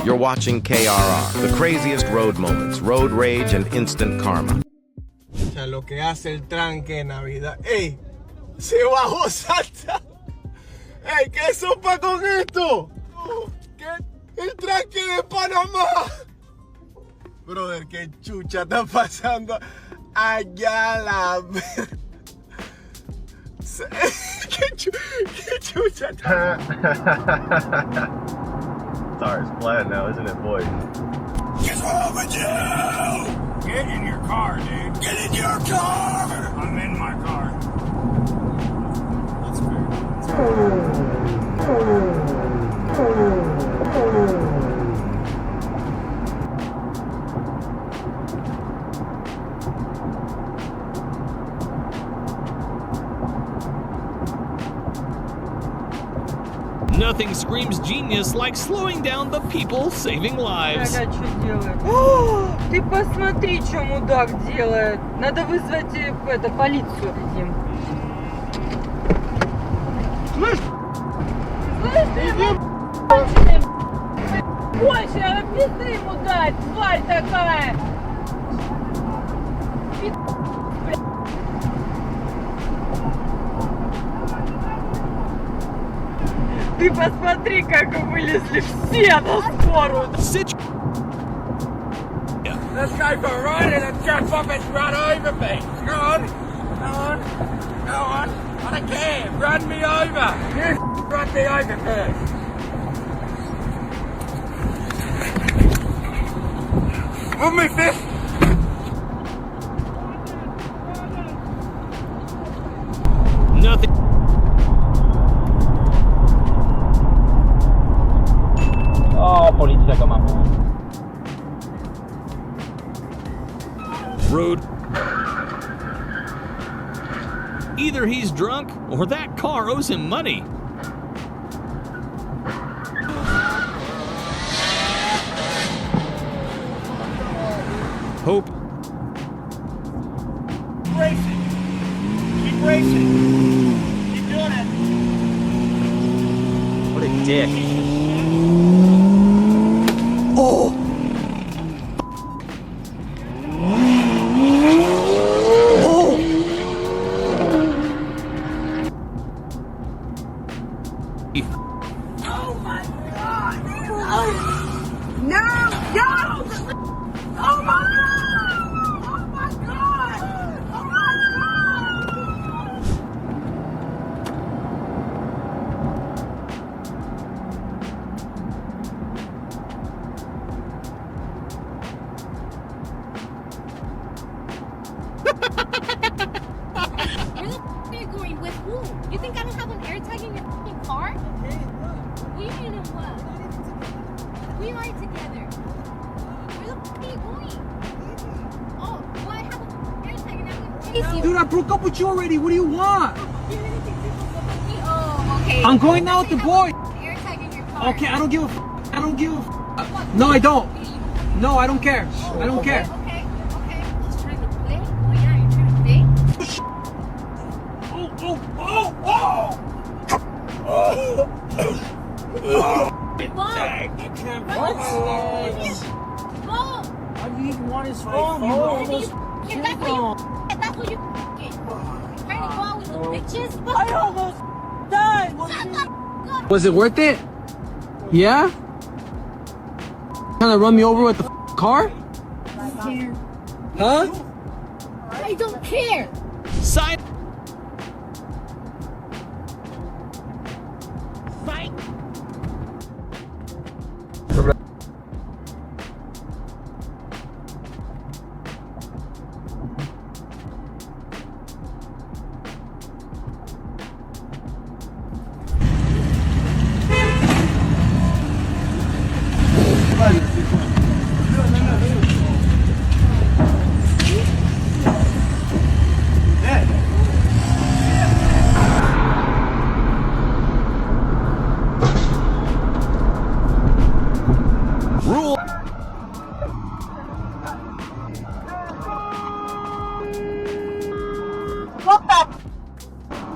You're watching KRR, the craziest road moments, road rage, and instant karma. O sea, lo que hace el tranque en Navidad. ¡Ey! ¡Se bajó Salta! ¡Ey! ¿Qué sopa con esto? ¿Qué? ¡El tranque de Panamá! Brother, ¿qué chucha está pasando allá la ver? ¿Qué chucha está? Sorry, it's bland now, isn't it, boy? What's wrong with you? Get in your car, dude. Get in your car! I'm in my car. That's fair. Nothing screams genius like slowing down the people saving lives. Ага, что делает? О, ты посмотри, что мудак делает. Надо вызвать полицию. Слышь, ты больше, а пизды ему дать, тварь такая. Ты посмотри, как вылезли все на скорую. Let's go for a ride and a jump up and run over me. Go on. Go on. Go on. I don't care. Run me over. You run me over first. Move me, fist. Nothing. Oh, policja come up. Road. Either he's drunk or that car owes him money. Hope. Racing. Keep racing. Keep doing it. What a dick. ¡Oh! Oh my God! Oh. No! No! Oh my God! Oh my God! Oh my Where the f are you going? With who? You think I don't have an air tag in your f***ing car? We mean in what? We are together. Where the f are you going? Oh, well, I have an air tag and I'm gonna chase you. Dude, I broke up with you already. What do you want? Oh, okay. I'm going out with the boy. Air tag in your car. Okay, I don't give a f. I don't give a f. No, I don't. No, I don't care. I don't care. Okay. Just trying to play? Oh, yeah, you're trying to play? What? Whoa! Why do you even want his phone? You almost If that's what you f***ing trying to go out with those bitches? I almost died. Shut the f*** up! Was it worth it? Yeah? Trying to run me over with the car? Huh? I don't care! Side.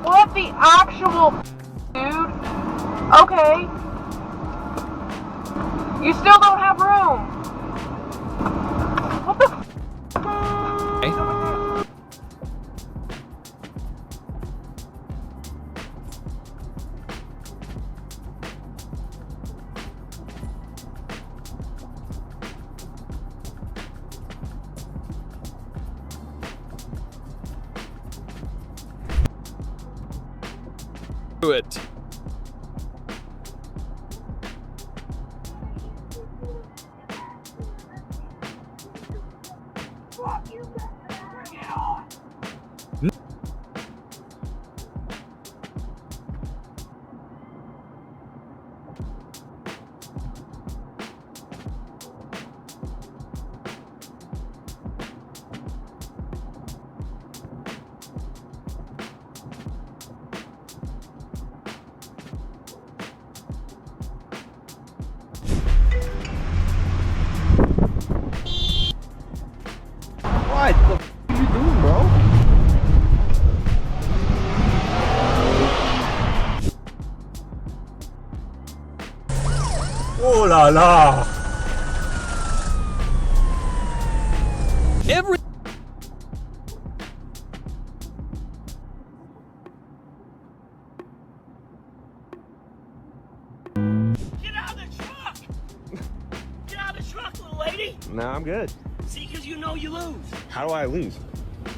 What the actual dude? Okay. You still don't have Do it. What the f are you doing, bro? Oh la la! Every Get out of the truck! Get out of the truck, little lady! Nah, I'm good. See, because you know you lose. How do I lose?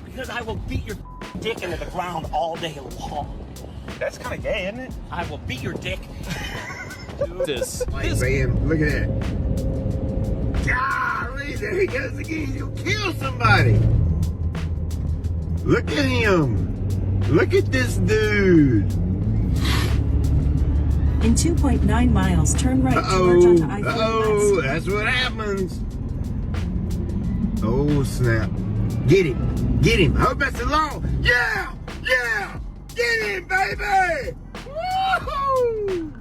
Because I will beat your dick into the ground all day long. That's kind of gay, isn't it? I will beat your dick. this. Man, look at that. Golly, there he goes again. He'll kill somebody. Look at him. Look at this dude. In 2.9 miles, turn right to merge onto I-40 Uh-oh, West. that's what happens. Oh, snap. Get him. Get him. I hope that's alone. Yeah. Yeah. Get him, baby. Woohoo!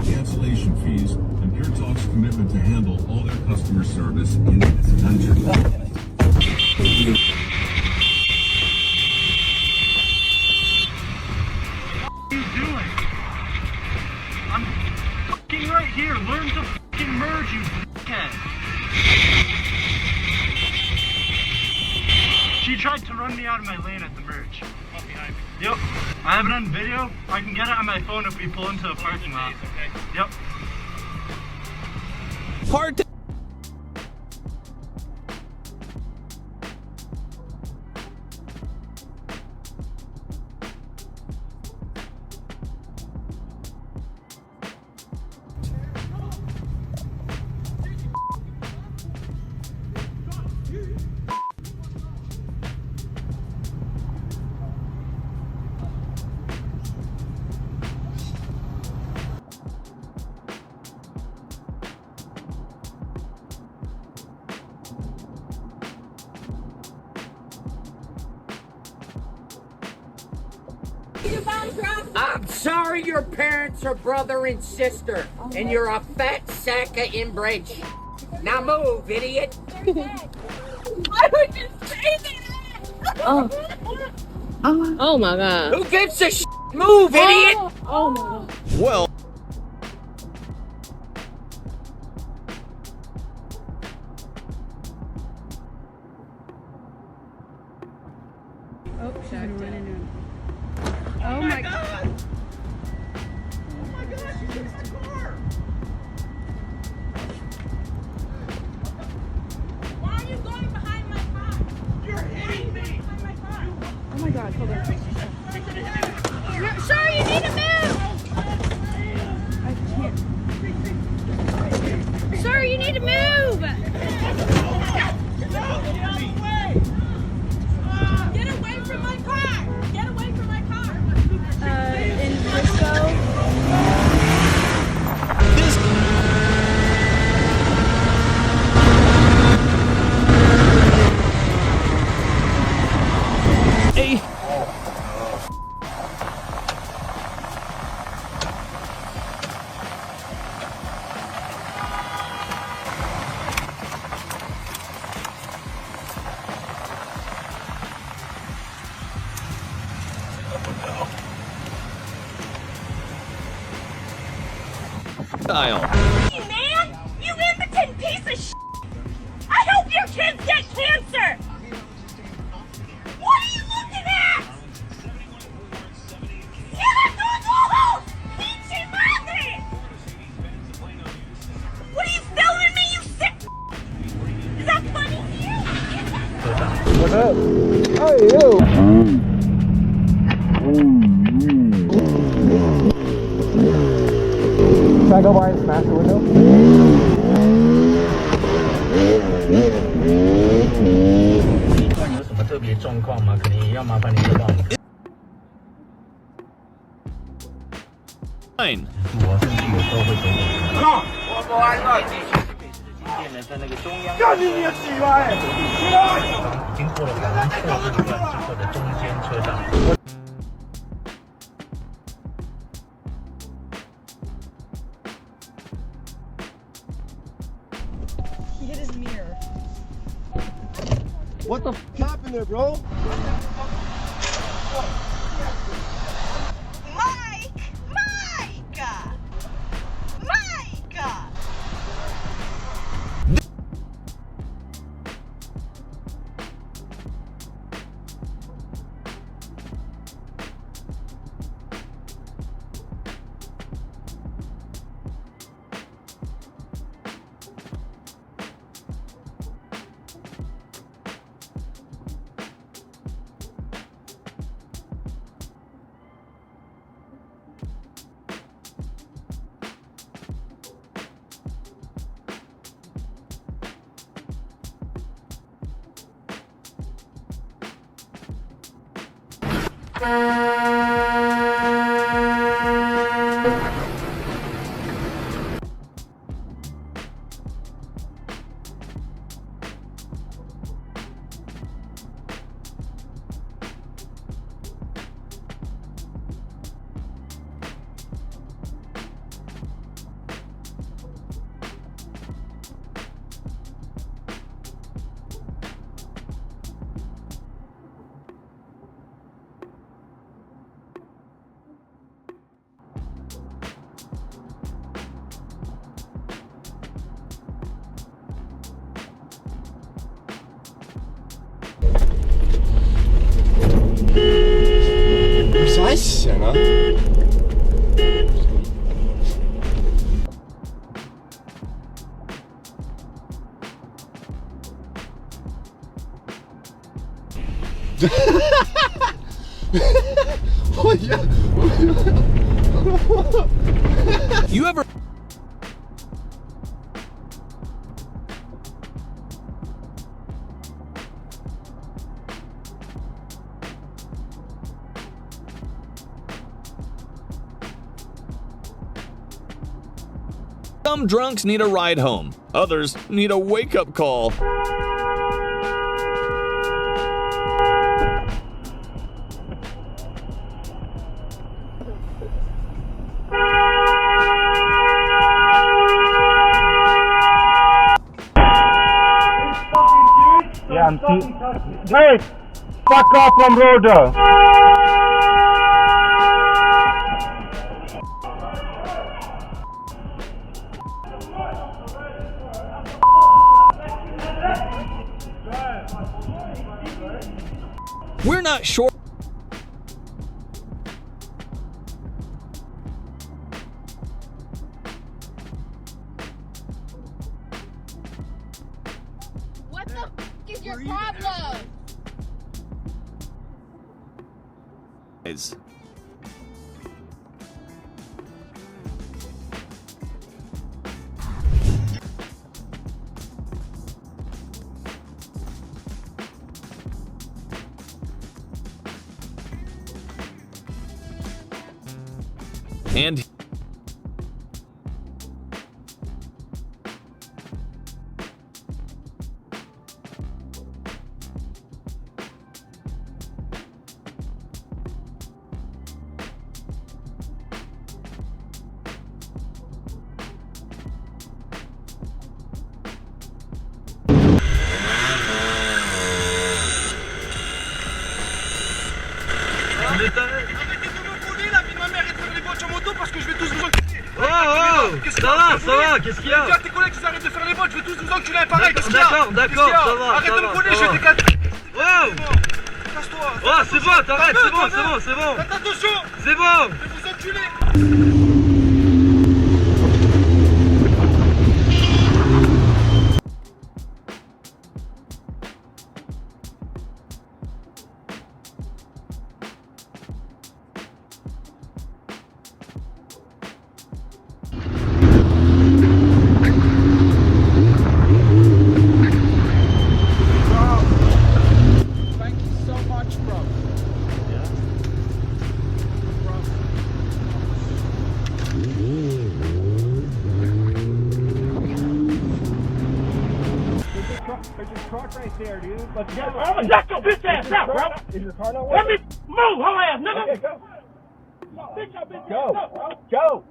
Cancellation fees and Pure Talk's commitment to handle all their customer service in this country. What are you doing? I'm f***ing right here. Learn to f***ing merge, you f***head. She tried to run me out of my lane at the merge. Oh, behind me. Yep. I have it on video. I can get it on my phone if we pull into a parking lot. Okay. Yep. Part. I'm sorry your parents are brother and sister, and you're a fat sack of inbred sh**. Now move, idiot. Why would you say that? Oh my god. Who gives a sh**? Move, idiot. Oh my god. Well. Oh, she's gonna run into him. Oh my god. Oh my gosh, you hit my car! Why are you going behind my car? You're hitting me! Behind my car. Oh my god, hold on. Sure, you need to move. style. Hey, man! You impotent piece of shit! I hope your kids get cancer! What are you looking at? ¡Cierra tus ojos! ¡Pinche madre! What are you filming me, you sick? Is that funny to you? What's up? Hey, yo. Can I go by and smash the window? 有什么特别状况吗？可能也要麻烦您再帮我们。 Fine. 我甚至有时候会走走。我不安了。店呢，在那个中央。干你也起来！经过了黄色路段之后的中间车道。 He hit his mirror. What the f happened there, bro? Precise, ne? Oh yeah. You ever Some drunks need a ride home. Others need a wake-up call. Yeah, I'm Hey! Fuck off from road! We're not sure. What the f is your problem? And Arrêtez de me voler là, puis ma mère est sur les voitures moto parce que je vais Ça va, qu'est-ce qu'il y a? Dis à tes collègues qu'ils arrêtent de faire les bottes, je vais tous vous enculer un pareil, qu'est-ce qu'il y a? D'accord, ça va. Arrête de me coller, je vais t'éclater. Wow! Casse-toi. Oh, c'est bon, t'arrêtes, c'est bon. Faites attention. C'est bon. Je vais vous enculer. There's your truck right there, dude. Let's go. I'm gonna knock your bitch ass out, bro. Is your car not Let working? me move, hoe ass nigga. Okay, go. Bitch, your bitch Go. ass up, bro. Go.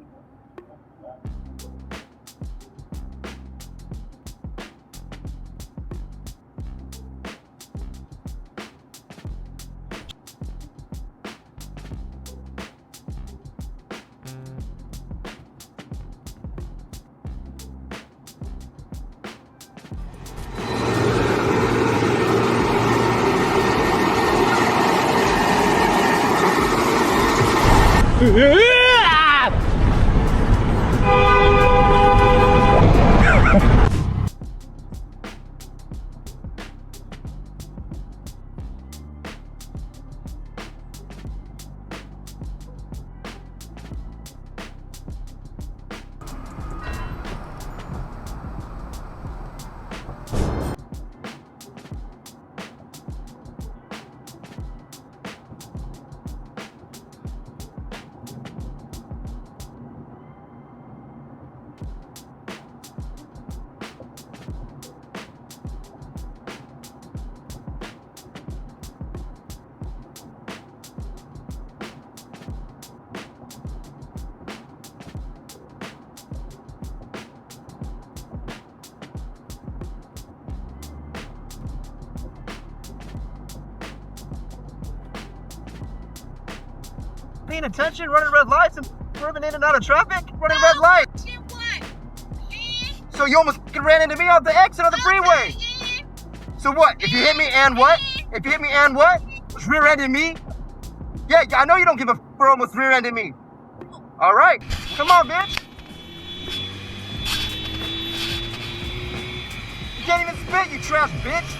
Paying attention, running red lights and swerving in and out of traffic, running red lights. So you almost ran into me off the exit of the freeway. So what? If you hit me and what? If you hit me and what? Rear-ended me? Yeah, I know you don't give a for almost rear-ended me. All right, come on, bitch. You can't even spit, you trash bitch.